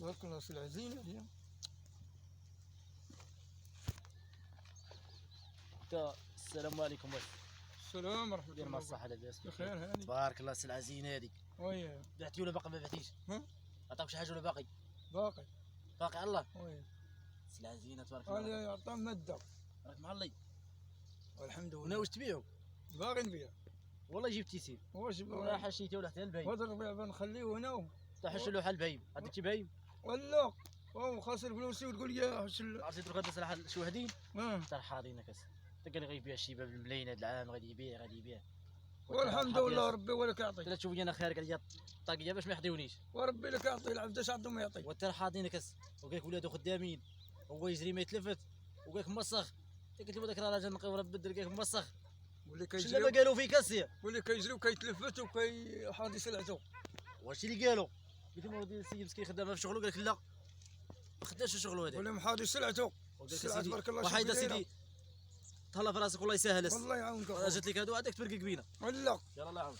تبارك الله سلعة زينة هي. السلام عليكم. السلام ورحمة دير الله مع الصحة وبركاته. لاباس بخير هاني. تبارك الله. السلعة زينة هذيك. وي بعتي ولا باقي ما بعتيش؟ ها؟ عطاك شي حاجة ولا باقي؟ باقي. باقي الله. وي السلعة زينة تبارك الله. قال لي عطاه مدة. راك معلي والحمد لله. وناوي تبيعو؟ باغي نبيع. والله جبت تيسير واش ولا حشيته ولا حتى البهيم. هذا الربيع بنخليه هنا. تحش له حل بهيم. عندك شي بهيم؟ ولا هو خاسر فلوسي وتقول لي حش عرفتي درك هاد السلعة شو هادين؟ اه حاضينك كاس. انت قال لي غيبيع الشباب الملايين هاد العام غادي يبيع. والحمد لله ربي ولك يعطي. لا تشوفني انا خيرك عليا الطاقية باش ما يحضيونيش. وربي لك يعطي العبد اش عندهم ما يعطي. وانت حاضينك كاس وقال لك ولادو خدامين هو يجري ما يتلفت وقال لك موسخ. قلت له هذاك راه راجل نقي وراه بدل قال لك موسخ. واللي شنو كيجري ما قالوا فيك السي؟ واللي كيجري وكيتلفت وكيحاضي سلعته. واش اللي قالوا؟ قلت لهم ودي السيد مسكين خدام في شغله قال لك لا ما خداش شغله هذاك. واللي محاضي سلعته. السلعه تبارك الله. وحيد سيدي تهلا في راسك والله يسهل. الله يعاونك. جات لك هادو هذاك تبرقق بينا. ولا يلا الله يعاونك.